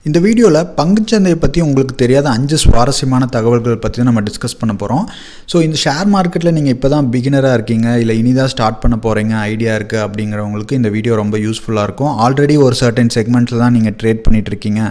இந்த வீடியோவில் பங்குச்சந்தையை பற்றி உங்களுக்கு தெரியாத 5 சுவாரஸ்யமான தகவல்கள் பற்றி நம்ம டிஸ்கஸ் பண்ண போகிறோம். ஸோ இந்த ஷேர் மார்க்கெட்டில் நீங்கள் இப்போ தான் பிகினராக இருக்கீங்க, இல்லை இனிதான் ஸ்டார்ட் பண்ண போகிறீங்க, ஐடியா இருக்குது அப்படிங்கிறவங்களுக்கு இந்த வீடியோ ரொம்ப யூஸ்ஃபுல்லாக இருக்கும். ஆல்ரெடி ஒரு சர்டன் செக்மெண்ட்டில் தான் நீங்கள் ட்ரேட் பண்ணிகிட்ருக்கீங்க,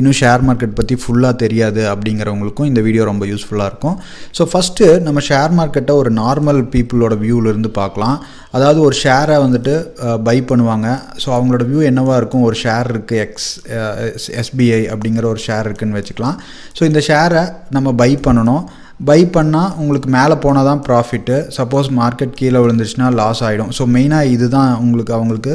இன்னும் ஷேர் மார்க்கெட் பற்றி ஃபுல்லாக தெரியாது அப்படிங்கிறவங்களுக்கும் இந்த வீடியோ ரொம்ப யூஸ்ஃபுல்லாக இருக்கும். ஸோ ஃபஸ்ட்டு நம்ம ஷேர் மார்க்கெட்டை ஒரு நார்மல் பீப்புளோட வியூவிலேருந்து பார்க்கலாம். அதாவது ஒரு ஷேரை வந்துட்டு பை பண்ணுவாங்க. ஸோ அவங்களோட வியூ என்னவாக இருக்கும், ஒரு ஷேர் இருக்குது, எஸ்பிஐ அப்படிங்கிற ஒரு ஷேர் இருக்குதுன்னு வச்சுக்கலாம். ஸோ இந்த ஷேரை நம்ம பை பண்ணணும். பை பண்ணால் உங்களுக்கு மேலே போனால் தான் ப்ராஃபிட்டு, சப்போஸ் மார்க்கெட் கீழே விழுந்துச்சுன்னா லாஸ் ஆகிடும். ஸோ மெயினாக இது தான் அவங்களுக்கு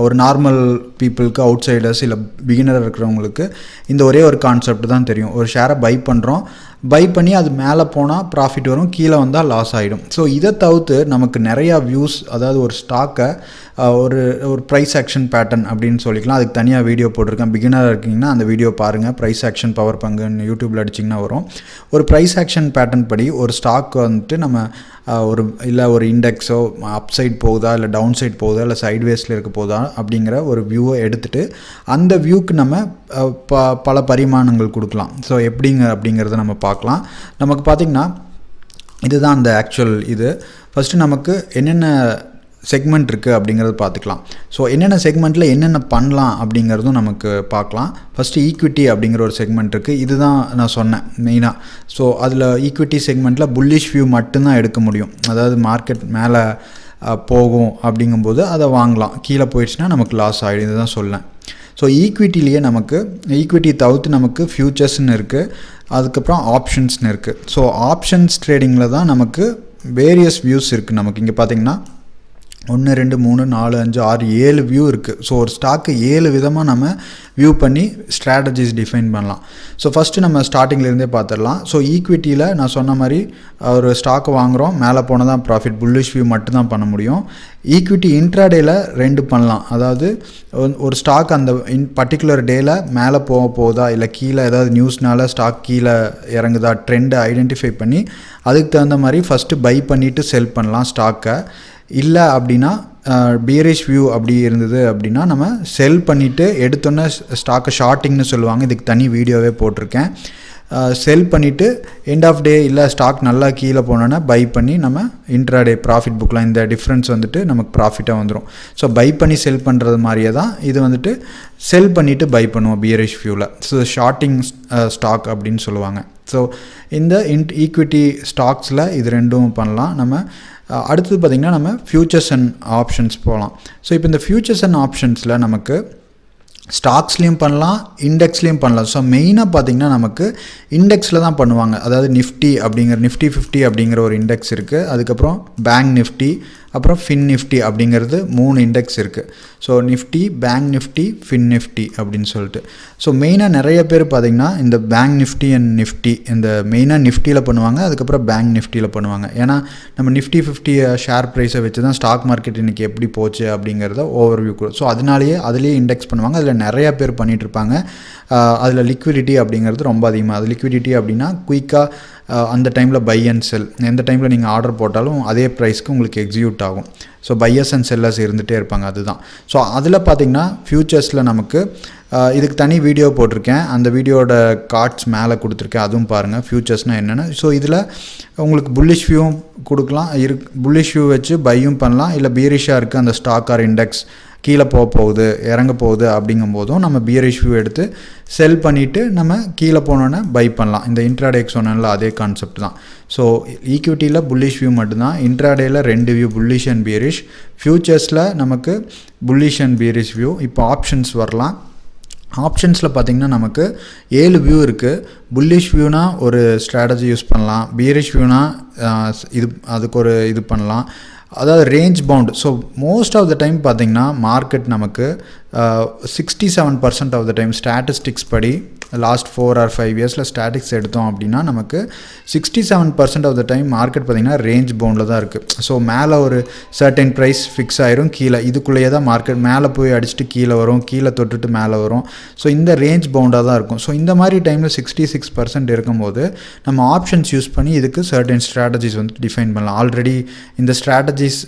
ஒரு நார்மல் பீப்புளுக்கு, அவுட் சைடர்ஸ் இல்லை பிகினர் இருக்கிறவங்களுக்கு இந்த ஒரே ஒரு கான்செப்ட் தான் தெரியும். ஒரு ஷேரை பை பண்ணுறோம், பை பண்ணி அது மேலே போனால் ப்ராஃபிட் வரும், கீழே வந்தால் லாஸ் ஆகிடும். ஸோ இதை தவிர்த்து நமக்கு நிறையா வியூஸ், அதாவது ஒரு ஸ்டாக்கை ஒரு ப்ரைஸ் ஆக்ஷன் பேட்டர்ன் அப்படின்னு சொல்லிக்கலாம். அதுக்கு தனியாக வீடியோ போட்டிருக்கேன். பிகினராக இருக்கீங்கன்னா அந்த வீடியோ பாருங்கள். ப்ரைஸ் ஆக்ஷன் பவர் பங்குன்னு யூடியூப்பில் அடிச்சிங்கன்னா வரும். ஒரு ப்ரைஸ் ஆக்ஷன் பேட்டர்ன் படி ஒரு ஸ்டாக் வந்துட்டு நம்ம ஒரு இண்டெக்ஸோ அப்சைட் போகுதா, இல்லை டவுன் சைட் போகுதா, இல்லை சைட்வேஸில் இருக்க போகுதா அப்படிங்கிற ஒரு வியூவை எடுத்துகிட்டு அந்த வியூக்கு நம்ம பல பரிமாணங்கள் கொடுக்கலாம். ஸோ எப்படிங்க அப்படிங்கிறத நம்ம பார்க்கலாம். நமக்கு பார்த்திங்கன்னா இதுதான் அந்த ஆக்சுவல் இது. ஃபஸ்ட்டு நமக்கு என்னென்ன செக்மெண்ட் இருக்குது அப்படிங்கிறது பார்த்துக்கலாம். ஸோ என்னென்ன செக்மெண்ட்டில் என்னென்ன பண்ணலாம் அப்படிங்கிறதும் நமக்கு பார்க்கலாம். ஃபஸ்ட்டு ஈக்விட்டி அப்படிங்கிற ஒரு செக்மெண்ட் இருக்குது. இதுதான் நான் சொன்னேன் மெயினாக. ஸோ அதில் ஈக்விட்டி செக்மெண்ட்டில் புல்லிஷ் வியூ மட்டும்தான் எடுக்க முடியும். அதாவது மார்க்கெட் மேலே போகும் அப்படிங்கும்போது அதை வாங்கலாம், கீழே போயிடுச்சுன்னா நமக்கு லாஸ் ஆகிடும். இதுதான் சொல்லேன். ஸோ ஈக்விட்டிலேயே நமக்கு ஈக்விட்டி தவிர்த்து நமக்கு ஃப்யூச்சர்ஸ்னு இருக்குது, அதுக்கப்புறம் ஆப்ஷன்ஸ்னு இருக்குது. ஸோ ஆப்ஷன்ஸ் ட்ரேடிங்கில் தான் நமக்கு வேரியஸ் வியூஸ் இருக்குது. நமக்கு இங்கே பார்த்திங்கன்னா 1 2 3 4 5 6 7 வியூ இருக்குது. ஸோ ஒரு ஸ்டாக்கு 7 விதமாக நம்ம வியூ பண்ணி ஸ்ட்ராட்டஜிஸ் டிஃபைன் பண்ணலாம். ஸோ ஃபஸ்ட்டு நம்ம ஸ்டார்டிங்லேருந்தே பார்த்துடலாம். ஸோ ஈக்விட்டியில் நான் சொன்ன மாதிரி ஒரு ஸ்டாக்கு வாங்குகிறோம், மேலே போனால் தான் ப்ராஃபிட், புல்லிஷ் வியூ மட்டும்தான் பண்ண முடியும். ஈக்விட்டி இன்ட்ராடேயில் 2 பண்ணலாம். அதாவது ஒரு ஸ்டாக் அந்த பர்டிகுலர் டேயில் மேலே போகுதா, இல்லை கீழே ஏதாவது நியூஸ்னால ஸ்டாக் கீழே இறங்குதா, ட்ரெண்டை ஐடென்டிஃபை பண்ணி அதுக்கு தகுந்த மாதிரி ஃபஸ்ட்டு பை பண்ணிவிட்டு செல் பண்ணலாம் ஸ்டாக்கை. இல்லை அப்படின்னா பியரிஷ் வியூ அப்படி இருந்தது அப்படின்னா நம்ம செல் பண்ணிவிட்டு எடுத்தோன்னே ஸ்டாக்கை ஷார்ட்டிங்னு சொல்லுவாங்க. இதுக்கு தனி வீடியோவே போட்டிருக்கேன். செல் பண்ணிவிட்டு எண்ட் ஆஃப் டே இல்லை ஸ்டாக் நல்லா கீழே போனோன்னா பை பண்ணி நம்ம இன்ட்ராடே ப்ராஃபிட் புக்கலாம். இந்த டிஃப்ரென்ஸ் வந்துட்டு நமக்கு ப்ராஃபிட்டாக வந்துடும். ஸோ பை பண்ணி செல் பண்ணுறது மாதிரியே தான் இது வந்துட்டு செல் பண்ணிவிட்டு பை பண்ணுவோம் பியரிஷ் வியூவில். ஸோ ஷார்ட்டிங் ஸ்டாக் அப்படின்னு சொல்லுவாங்க. ஸோ இந்த ஈக்விட்டி ஸ்டாக்ஸில் இது ரெண்டும் பண்ணலாம். நம்ம அடுத்தது பார்த்திங்கன்னா நம்ம ஃப்யூச்சர்ஸ் அண்ட் ஆப்ஷன்ஸ் போகலாம். ஸோ இப்போ இந்த ஃப்யூச்சர்ஸ் அண்ட் ஆப்ஷன்ஸில் நமக்கு ஸ்டாக்ஸ்லேயும் பண்ணலாம், இண்டெக்ஸ்லேயும் பண்ணலாம். ஸோ மெயினாக பார்த்திங்கன்னா நமக்கு இண்டெக்ஸில் தான் பண்ணுவாங்க. அதாவது நிஃப்டி 50 அப்படிங்கிற ஒரு இண்டெக்ஸ் இருக்குது. அதுக்கப்புறம் பேங்க் நிஃப்டி, அப்புறம் ஃபின் நிஃப்டி அப்படிங்கிறது 3 இண்டெக்ஸ் இருக்குது. So Nifty, bank Nifty, fin Nifty அப்படின்னு சொல்லிட்டு. ஸோ மெயினாக நிறைய பேர் பார்த்திங்கன்னா இந்த பேங்க் நிஃப்டி அண்ட் நிஃப்டி இந்த மெயினாக நிஃப்டியில் பண்ணுவாங்க, அதுக்கப்புறம் பேங்க் நிஃப்டியில் பண்ணுவாங்க. ஏன்னா நம்ம நிஃப்டி 50 ஷேர் ப்ரைஸை வச்சு தான் ஸ்டாக் மார்க்கெட் இன்றைக்கி எப்படி போச்சு அப்படிங்கிறத ஓவர்வியூ கொடுக்கும். ஸோ அதுலேயே இண்டெக்ஸ் பண்ணுவாங்க. அதில் நிறையா பேர் பண்ணிகிட்ருப்பாங்க. அதில் லிக்விடிட்டி அப்படிங்கிறது ரொம்ப அதிகமாக. அது லிக்விடிட்டி அப்படின்னா குயிக்காக அந்த டைமில் பை அண்ட் செல், எந்த டைமில் நீங்கள் ஆர்டர் போட்டாலும் அதே ப்ரைஸ்க்கு உங்களுக்கு எக்ஸிக்யூட் ஆகும். ஸோ பையர்ஸ் அண்ட் செல்லர்ஸ் இருந்துகிட்டே இருப்பாங்க. அதுதான். ஸோ அதில் பார்த்திங்கன்னா ஃப்யூச்சர்ஸில் நமக்கு இதுக்கு தனி வீடியோ போட்டிருக்கேன். அந்த வீடியோட கார்ட்ஸ் மேலே கொடுத்துருக்கேன், அதுவும் பாருங்கள். ஃப்யூச்சர்ஸ்னால் என்னென்னு. ஸோ இதில் உங்களுக்கு புல்லிஷ் வியூவும் கொடுக்கலாம், புல்லிஷ் வியூ வச்சு பையும் பண்ணலாம். இல்லை பியரிஷாக இருக்குது அந்த ஸ்டாக் ஆர் இண்டெக்ஸ் கீழே போகுது, இறங்க போகுது அப்படிங்கும்போதும் நம்ம பியரிஷ் வியூ எடுத்து செல் பண்ணிவிட்டு நம்ம கீழே போனோன்னே பை பண்ணலாம். இந்த இன்ட்ராடேக்கு சொன்னால அதே கான்செப்ட் தான். ஸோ ஈக்விட்டியில் புல்லிஷ் வியூ மட்டும்தான், இன்ட்ராடேயில் 2 வியூ, புல்லிஷ் அண்ட் பியரிஷ். ஃப்யூச்சர்ஸில் நமக்கு புல்லிஷ் அண்ட் பியரிஷ் வியூ. இப்போ ஆப்ஷன்ஸ் வரலாம். ஆப்ஷன்ஸில் பார்த்திங்கன்னா நமக்கு 7 வியூ இருக்குது. புல்லிஷ் வியூனா ஒரு ஸ்ட்ராட்டஜி யூஸ் பண்ணலாம், பியரிஷ் வியூனா அதுக்கு இது பண்ணலாம். அதாவது range bound. So most of the time பார்த்திங்கன்னா மார்க்கெட் நமக்கு 67% ஆஃப் த டைம் ஸ்டாட்டிஸ்டிக்ஸ் படி லாஸ்ட் 4 or 5 இயர்ஸில் ஸ்டாட்டிக்ஸ் எடுத்தோம் அப்படின்னா நமக்கு 67% ஆஃப் த டைம் மார்க்கெட் பார்த்திங்கன்னா ரேஞ்ச் பவுண்டில் தான் இருக்குது. ஸோ மேலே ஒரு சர்டன் ப்ரைஸ் ஃபிக்ஸ் ஆயிரும், கீழே இதுக்குள்ளேயே தான் மார்க்கெட் மேலே போய் அடிச்சுட்டு கீழே வரும், கீழே தொட்டுட்டு மேலே வரும். ஸோ இந்த ரேஞ்ச் பவுண்டாக தான் இருக்கும். ஸோ இந்த மாதிரி டைமில் 66% இருக்கும்போது நம்ம ஆப்ஷன்ஸ் யூஸ் பண்ணி இதுக்கு சர்டன் ஸ்ட்ராட்டஜிஸ் வந்து டிஃபைன் பண்ணலாம். ஆல்ரெடி இந்த ஸ்ட்ராட்டஜிஸ்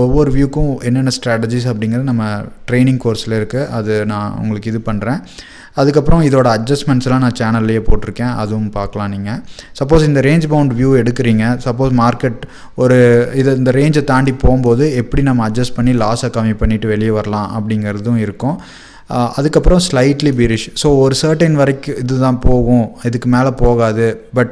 ஒவ்வொரு வியூக்கும் என்னென்ன ஸ்ட்ராட்டஜிஸ் அப்படிங்கிறது நம்ம ட்ரைனிங் கோர்ஸில் இருக்குது, அது நான் உங்களுக்கு இது பண்ணுறேன். அதுக்கப்புறம் இதோட அட்ஜஸ்ட்மெண்ட்ஸ்லாம் நான் சேனல்லையே போட்டிருக்கேன், அதுவும் பார்க்கலாம் நீங்கள். சப்போஸ் இந்த ரேஞ்ச் பவுண்ட் வியூ எடுக்கிறீங்க, சப்போஸ் மார்க்கெட் ஒரு இந்த ரேஞ்சை தாண்டி போகும்போது எப்படி நம்ம அட்ஜஸ்ட் பண்ணி லாஸை கம்மி பண்ணிவிட்டு வெளியே வரலாம் அப்படிங்கிறதும் இருக்கும். அதுக்கப்புறம் ஸ்லைட்லி பீரிஷ். ஸோ ஒரு சர்டன் வரைக்கும் இது தான் போகும், இதுக்கு மேலே போகாது, பட்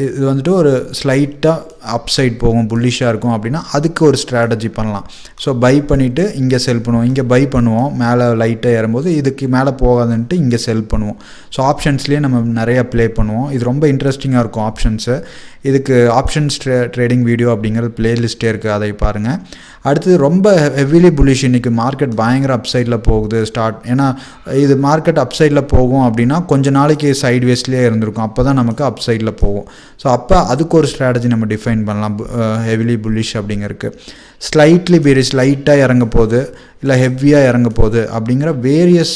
இது வந்துட்டு ஒரு ஸ்லைட்டாக அப்சைட் போகும், புல்லிஷாக இருக்கும் அப்படின்னா அதுக்கு ஒரு ஸ்ட்ராட்டஜி பண்ணலாம். ஸோ பை பண்ணிவிட்டு இங்கே செல் பண்ணுவோம், இங்கே பை பண்ணுவோம், மேலே லைட்டாக ஏறும்போது இதுக்கு மேலே போகாதுன்ட்டு இங்கே செல் பண்ணுவோம். ஸோ ஆப்ஷன்ஸ்லேயே நம்ம நிறையா ப்ளே பண்ணுவோம். இது ரொம்ப இன்ட்ரெஸ்டிங்காக இருக்கும் ஆப்ஷன்ஸு. இதுக்கு ஆப்ஷன்ஸ் ட்ரேடிங் வீடியோ அப்படிங்கிறது பிளேலிஸ்ட்டே இருக்குது, அதை பாருங்கள். அடுத்தது ரொம்ப ஹெவிலி புல்லிஷ், இன்றைக்கி மார்க்கெட் பயங்கர அப்சைடில் போகுது ஏன்னா இது மார்க்கெட் அப்சைடில் போகும் அப்படின்னா கொஞ்சம் நாளைக்கு சைட்வேஸ்லேயே இருந்திருக்கும், அப்போ தான் நமக்கு அப்சைடில் போகும். ஸோ அப்போ அதுக்கு ஒரு ஸ்ட்ராட்டஜி நம்ம டிஃபைன் பண்ணலாம். ஹெவிலி புல்லிஷ் அப்படிங்கிறதுக்கு ஸ்லைட்லி பீரிஷ், லைட்டாக இறங்க போகுது இல்லை ஹெவியாக இறங்க போகுது அப்படிங்கிற வேரியஸ்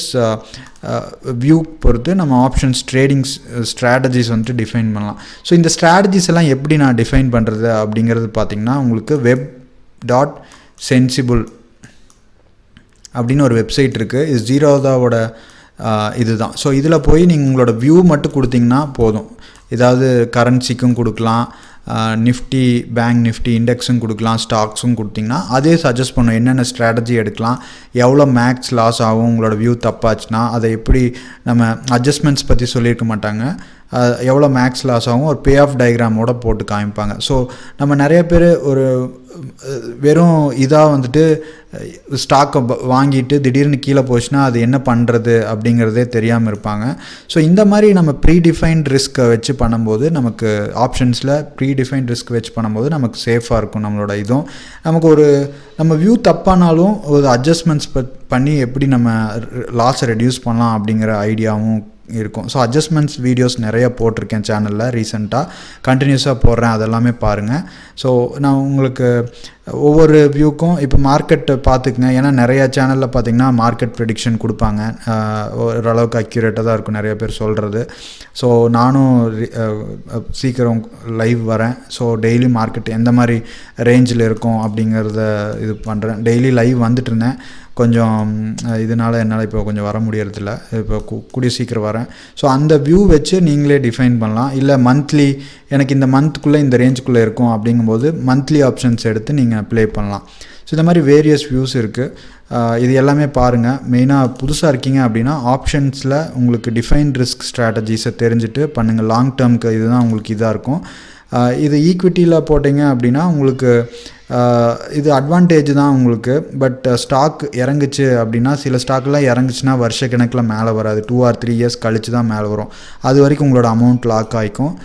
வியூ பொறுத்து நம்ம ஆப்ஷன்ஸ் ட்ரேடிங் ஸ்ட்ராட்டஜிஸ் வந்துட்டு டிஃபைன் பண்ணலாம். ஸோ இந்த ஸ்ட்ராட்டஜிஸ் எல்லாம் எப்படி நான் டிஃபைன் பண்ணுறது அப்படிங்கிறது பார்த்திங்கன்னா உங்களுக்கு web.sensible அப்படின்னு ஒரு வெப்சைட் இருக்குது. இது ஜீரோதாவோட இது தான். ஸோ இதில் போய் நீங்கள் உங்களோட வியூ மட்டும் கொடுத்தீங்கன்னா போதும். ஏதாவது கரன்சிக்கும் கொடுக்கலாம், நிஃப்டி பேங்க் நிஃப்டி இண்டெக்ஸும் கொடுக்கலாம், ஸ்டாக்ஸும் கொடுத்திங்கன்னா அதே சஜஸ்ட் பண்ணும் என்னென்ன ஸ்ட்ராட்டஜி எடுக்கலாம், எவ்வளோ மேக்ஸ் லாஸ் ஆகும் உங்களோட வியூ தப்பாச்சுன்னா, அதை எப்படி நம்ம அட்ஜஸ்ட்மெண்ட்ஸ் பற்றி சொல்லியிருக்க மாட்டாங்க, எவ்வளோ மேக்ஸ் லாஸ் ஆகும் ஒரு பே ஆஃப் டயக்ராமோட போட்டு காமிப்பாங்க. ஸோ நம்ம நிறைய பேர் ஒரு வெறும் இதாக வந்துட்டு ஸ்டாக்கை வாங்கிட்டு திடீர்னு கீழே போச்சுன்னா அது என்ன பண்ணுறது அப்படிங்கிறதே தெரியாமல் இருப்பாங்க. ஸோ இந்த மாதிரி நம்ம ப்ரீடிஃபைன்ட் ரிஸ்க்கை வச்சு பண்ணும்போது நமக்கு ஆப்ஷன்ஸில் ப்ரீடிஃபைன்ட் ரிஸ்க் வச்சு பண்ணும்போது நமக்கு சேஃபாக இருக்கும். நம்மளோட இதுவும் நமக்கு நம்ம வியூ தப்பானாலும் ஒரு அட்ஜஸ்ட்மெண்ட்ஸ் பண்ணி எப்படி நம்ம லாஸை ரெடியூஸ் பண்ணலாம் அப்படிங்கிற ஐடியாவும் இருக்கும். ஸோ அட்ஜஸ்ட்மெண்ட்ஸ் வீடியோஸ் நிறைய போட்டிருக்கேன் சேனலில், ரீசெண்டாக கண்டினியூஸாக போடுறேன், அதெல்லாமே பாருங்கள். ஸோ நான் உங்களுக்கு ஒவ்வொரு வியூக்கும் இப்போ மார்க்கெட்டை பார்த்துக்குங்க. ஏன்னா நிறையா சேனலில் பார்த்திங்கன்னா மார்க்கெட் ப்ரெடிக்ஷன் கொடுப்பாங்க, ஓரளவுக்கு அக்யூரேட்டாக தான் இருக்கும் நிறைய பேர் சொல்கிறது. ஸோ நானும் சீக்கிரம் லைவ் வரேன். ஸோ டெய்லி மார்க்கெட் எந்த மாதிரி ரேஞ்சில் இருக்கும் அப்படிங்கிறத இது பண்ணுறேன். டெய்லி லைவ் வந்துட்டு இருந்தேன், கொஞ்சம் இதனால் என்னால் இப்போ கொஞ்சம் வர முடியறதில்ல, இப்போ கூடிய சீக்கிரம் வரேன். ஸோ அந்த வியூ வச்சு நீங்களே டிஃபைன் பண்ணலாம். இல்லை மந்த்லி எனக்கு இந்த மந்த்துக்குள்ளே இந்த ரேஞ்சுக்குள்ளே இருக்கும் அப்படிங்கும்போது மந்த்லி ஆப்ஷன்ஸ் எடுத்து நீங்கள் ப்ளே பண்ணலாம். ஸோ இந்த மாதிரி வேரியஸ் வியூஸ் இருக்குது. இது எல்லாமே பாருங்கள். மெயினாக புதுசாக இருக்கீங்க அப்படின்னா ஆப்ஷன்ஸில் உங்களுக்கு டிஃபைன்ட் ரிஸ்க் ஸ்ட்ராட்டஜிஸை தெரிஞ்சுட்டு பண்ணுங்கள். லாங் டேர்முக்கு இதுதான் உங்களுக்கு இதாக இருக்கும். இது ஈக்விட்டியில் போட்டிங்க அப்படின்னா உங்களுக்கு இது அட்வான்டேஜ் தான் உங்களுக்கு. பட் ஸ்டாக் இறங்குச்சு அப்படின்னா சில ஸ்டாக்லாம் இறங்குச்சுன்னா வருஷக்கணக்கில் மேலே வராது, 2 or 3 years கழித்து தான் மேலே வரும். அது வரைக்கும் உங்களோட அமௌண்ட் லாக் ஆகிக்கும்.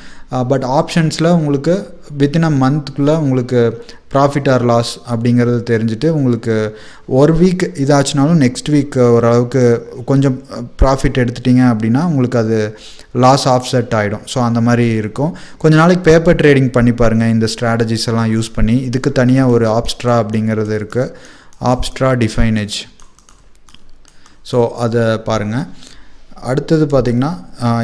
பட் ஆப்ஷன்ஸில் உங்களுக்கு வித்தின் அ மந்த்துக்குள்ளே உங்களுக்கு ப்ராஃபிட் ஆர் லாஸ் அப்படிங்கிறது தெரிஞ்சுட்டு உங்களுக்கு ஒரு வீக் இதாச்சுனாலும் நெக்ஸ்ட் வீக் ஓரளவுக்கு கொஞ்சம் ப்ராஃபிட் எடுத்துட்டிங்க அப்படின்னா உங்களுக்கு அது லாஸ் ஆஃப்செட் ஆகிடும். ஸோ அந்த மாதிரி இருக்கும். கொஞ்ச நாளைக்கு பேப்பர் ட்ரேடிங் பண்ணி பாருங்கள் இந்த ஸ்ட்ராட்டஜிஸ் எல்லாம் யூஸ் பண்ணி. இதுக்கு தனியாக ஒரு ஆப்ஸ்ட்ரா அப்படிங்கிறது இருக்குது, ஆப்ஸ்ட்ரா டிஃபைனேஜ். ஸோ அதை பாருங்கள். அடுத்தது பார்த்திங்கன்னா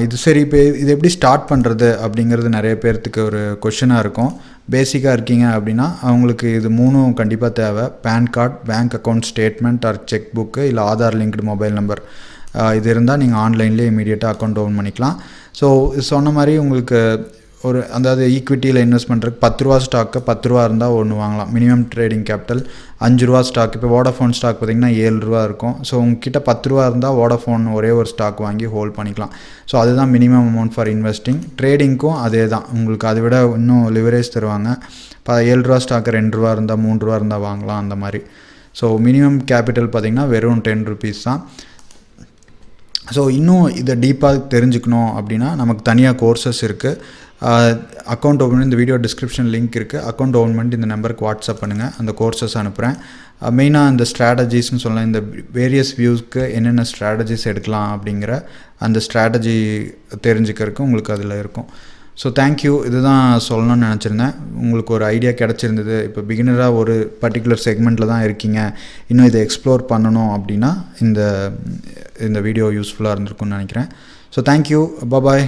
இது சரி இப்போ இது எப்படி ஸ்டார்ட் பண்ணுறது அப்படிங்கிறது நிறைய பேர்த்துக்கு ஒரு கொஷனாக இருக்கும். பேசிக்காக இருக்கீங்க அப்படின்னா அவங்களுக்கு இது 3 கண்டிப்பாக தேவை. PAN card, bank account statement or cheque book, இல்லை ஆதார் லிங்க்டு மொபைல் நம்பர். இது இருந்தால் நீங்கள் ஆன்லைன்லேயே இமீடியட்டாக அக்கௌண்ட் ஓப்பன் பண்ணிக்கலாம். ஸோ சொன்ன மாதிரி உங்களுக்கு அதாவது ஈக்விட்டியில் இன்வெஸ்ட் பண்ணுறதுக்கு 10 ரூபா ஸ்டாக்கு 10 ரூபா இருந்தால் ஒன்று வாங்கலாம். மினிமம் ட்ரேடிங் கேபிட்டல் 5 ரூபா ஸ்டாக். இப்போ வோடாஃபோன் ஸ்டாக் பார்த்திங்கன்னா 7 ரூபா இருக்கும். ஸோ உங்ககிட்ட 10 ரூபா இருந்தால் வோடாஃபோன் ஒரே ஒரு ஸ்டாக் வாங்கி ஹோல்ட் பண்ணிக்கலாம். ஸோ அதுதான் மினிமம் அமௌண்ட் ஃபார் இன்வெஸ்டிங். ட்ரேடிங்க்கும் அதே தான், உங்களுக்கு அதை விட இன்னும் லிவரேஜ் தருவாங்க. இப்போ 7 ரூபா ஸ்டாக்கு 2 ரூபா இருந்தால் 3 ரூபா இருந்தால் வாங்கலாம் அந்த மாதிரி. ஸோ மினிமம் கேபிட்டல் பார்த்திங்கன்னா வெறும் 10 rupees தான். ஸோ இன்னும் இதை டீப்பாக தெரிஞ்சுக்கணும் அப்படின்னா நமக்கு தனியாக கோர்சஸ் இருக்குது. அக்கௌண்ட் ஓப்பன் இந்த வீடியோ டிஸ்கிரிப்ஷன் லிங்க் இருக்குது. அக்கௌண்ட் ஓப்பன் பண்ணிட்டு இந்த நம்பருக்கு வாட்ஸ்அப் பண்ணுங்கள், அந்த கோர்சஸ் அனுப்புகிறேன். மெயினாக இந்த ஸ்ட்ராட்டஜிஸ்னு சொல்லலாம், இந்த வேரியஸ் வியூஸ்க்கு என்னென்ன ஸ்ட்ராட்டஜிஸ் எடுக்கலாம் அப்படிங்கிற அந்த ஸ்ட்ராட்டஜி தெரிஞ்சுக்கிறதுக்கு உங்களுக்கு அதில் இருக்கும். ஸோ தேங்க்யூ, இதுதான் சொல்லணும்னு நினச்சிருந்தேன். உங்களுக்கு ஒரு ஐடியா கிடச்சிருந்தது. இப்போ பிகினராக ஒரு பர்டிகுலர் செக்மெண்ட்டில் தான் இருக்கீங்க, இன்னும் இதை எக்ஸ்ப்ளோர் பண்ணணும் அப்படின்னா இந்த வீடியோ யூஸ்ஃபுல்லாக இருந்திருக்கும்னு நினைக்கிறேன். ஸோ தேங்க்யூ, பாய்.